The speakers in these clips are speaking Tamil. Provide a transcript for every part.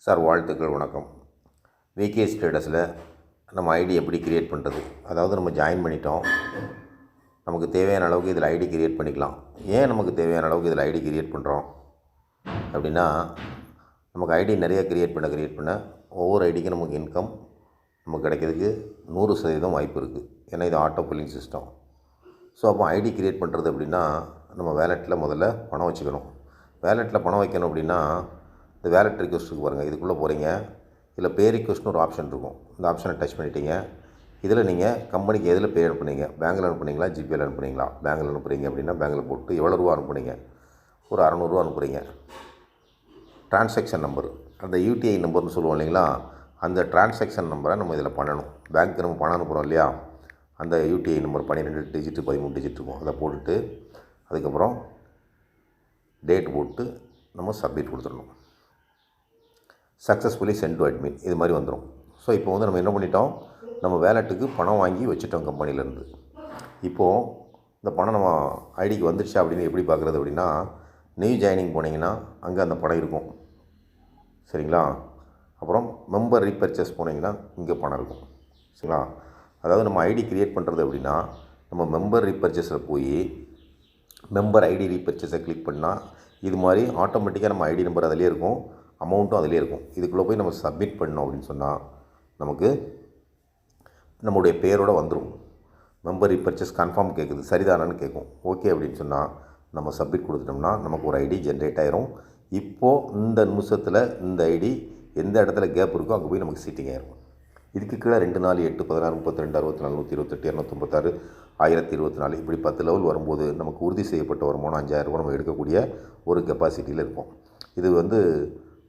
சார் வாழ்த்துக்கள், வணக்கம். விகேஎஸ் ட்ரேடர்ஸில் நம்ம ஐடி எப்படி கிரியேட் பண்ணுறது? அதாவது நம்ம ஜாயின் பண்ணிட்டோம், நமக்கு தேவையான அளவுக்கு இதில் ஐடி கிரியேட் பண்ணிக்கலாம். ஏன் நமக்கு தேவையான அளவுக்கு இதில் ஐடி கிரியேட் பண்ணுறோம் அப்படின்னா, நமக்கு ஐடி நிறைய கிரியேட் பண்ண ஒவ்வொரு ஐடிக்கும் நமக்கு இன்கம் நமக்கு கிடைக்கிறதுக்கு 100% வாய்ப்பு இருக்குது. ஏன்னா இது ஆட்டோ புல்லிங் சிஸ்டம். ஸோ அப்போ ஐடி கிரியேட் பண்ணுறது அப்படின்னா, நம்ம வேலெட்டில் முதல்ல பணம் வச்சுக்கணும். வேலெட்டில் பணம் வைக்கணும் அப்படின்னா, இந்த வேலெட் ரிக்வெஸ்ட்டுக்கு பாருங்கள், இதுக்குள்ளே போகிறீங்க. இதில் பே ரிக்வெஸ்ட்னு ஒரு ஆப்ஷன் இருக்கும். இந்த ஆப்ஷனை டச் பண்ணிட்டீங்க. இதில் நீங்கள் கம்பெனிக்கு எதில் பே அனுப்புனீங்க? பேங்கில் அனுப்புனீங்களா, ஜிபேயில் அனுப்புனீங்களா? பேங்கில் அனுப்புகிறீங்க அப்படின்னா பேங்கில் போட்டு எவ்வளோ ரூபா அனுப்புனீங்க? ஒரு 600 அனுப்புகிறீங்க. டிரான்சாக்ஷன் நம்பர், அந்த யூடிஐ நம்பர்னு சொல்லுவோம் இல்லைங்களா, அந்த டிரான்சாக்ஷன் நம்பரை நம்ம இதில் பண்ணணும். பேங்க்கு நம்ம பணம் அனுப்புகிறோம் இல்லையா, அந்த யூடிஐ நம்பர் 12 டிஜிட்டு 13 டிஜிட் இருக்கும். அதை போட்டுட்டு அதுக்கப்புறம் டேட் போட்டு நம்ம சப்மிட் கொடுத்துடணும். சக்ஸஸ்ஃபுல்லி சென்ட் டு அட்மின் இது மாதிரி வந்துடும். ஸோ இப்போ நம்ம என்ன பண்ணிட்டோம், நம்ம வேலெட்டுக்கு பணம் வாங்கி வச்சுட்டோம் கம்பெனிலேருந்து. இப்போது இந்த பணம் நம்ம ஐடிக்கு வந்துடுச்சா அப்படின்னு எப்படி பார்க்குறது அப்படின்னா, நியூ ஜாயினிங் போனீங்கன்னா அங்கே அந்த பணம் இருக்கும், சரிங்களா? அப்புறம் மெம்பர் ரீபர்ச்சேஸ் போனீங்கன்னா இங்கே பணம் இருக்கும், சரிங்களா? அதாவது நம்ம ஐடி க்ரியேட் பண்ணுறது அப்படின்னா, நம்ம மெம்பர் ரீபர்ச்சேஸில் போய் மெம்பர் ஐடி ரீபர்ச்சேஸை கிளிக் பண்ணால் இது மாதிரி ஆட்டோமேட்டிக்காக நம்ம ஐடி நம்பர் அதிலே இருக்கும், அமௌண்ட்டும் அதிலே இருக்கும். இதுக்குள்ளே போய் நம்ம சப்மிட் பண்ணோம் அப்படின்னு சொன்னால் நமக்கு நம்முடைய பேரோடு வந்துடும். மெம்பர் ரீபர்ச்சேஸ் கன்ஃபார்ம் கேட்குது, சரிதானான்னு கேட்கும். ஓகே அப்படின்னு சொன்னால் நம்ம சப்மிட் கொடுத்துட்டோம்னா நமக்கு ஒரு ஐடி ஜென்ரேட் ஆயிரும். இப்போது இந்த நிமிஷத்தில் இந்த ஐடி எந்த இடத்துல கேப் இருக்கோ அங்கே போய் நமக்கு சீட்டிங் ஆயிரும். இதுக்கு கீழே 2, 4, 8, 16, 32, 64, 128, 256, 1024 இப்படி 10 லெவல் வரும்போது நமக்கு உறுதி செய்யப்பட்ட வருமானம் 5000 ரூபா நம்ம எடுக்கக்கூடிய ஒரு கெப்பாசிட்டியில் இருப்போம். இது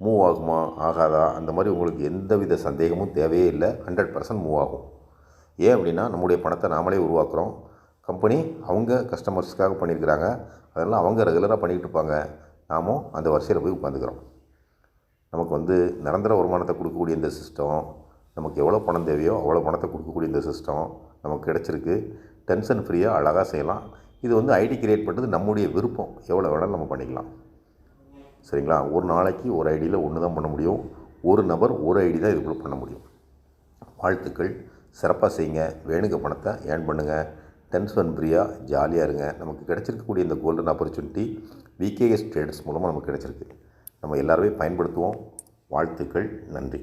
மூவ் ஆகுமா ஆகாதா அந்த மாதிரி உங்களுக்கு எந்தவித சந்தேகமும் தேவையே இல்லை. 100% மூவ் ஆகும். ஏன் அப்படின்னா நம்முடைய பணத்தை நாமளே உருவாக்குறோம். கம்பெனி அவங்க கஸ்டமர்ஸ்க்காக பண்ணியிருக்கிறாங்க, அதனால் அவங்க ரெகுலராக பண்ணிக்கிட்டு இருப்பாங்க. நாமும் அந்த வரிசையில் போய் உட்காந்துக்கிறோம். நமக்கு நிரந்தர வருமானத்தை கொடுக்கக்கூடிய இந்த சிஸ்டம், நமக்கு எவ்வளோ பணம் தேவையோ அவ்வளோ பணத்தை கொடுக்கக்கூடிய இந்த சிஸ்டம் நமக்கு கிடச்சிருக்கு. டென்ஷன் ஃப்ரீயாக அழகாக செய்யலாம். இது ஐடி கிரியேட் பண்ணுறது நம்முடைய விருப்பம், எவ்வளோ வேணாலும் நம்ம பண்ணிக்கலாம், சரிங்களா? ஒரு நாளைக்கு ஒரு ஐடியில் ஒன்று தான் பண்ண முடியும். ஒரு நபர் ஒரு ஐடி தான் இதுக்குள்ளே பண்ண முடியும். வாழ்த்துக்கள், சிறப்பாக செய்யுங்க. வேணுங்க பணத்தை ஏர்ன் பண்ணுங்கள். டென்ஷன் ஃப்ரீயாக ஜாலியாக இருங்க. நமக்கு கிடச்சிருக்கக்கூடிய இந்த கோல்டன் ஆப்பர்ச்சுனிட்டி விகேஎஸ் ட்ரேடர்ஸ் மூலமாக நமக்கு கிடச்சிருக்கு. நம்ம எல்லாருமே பயன்படுத்துவோம். வாழ்த்துக்கள், நன்றி.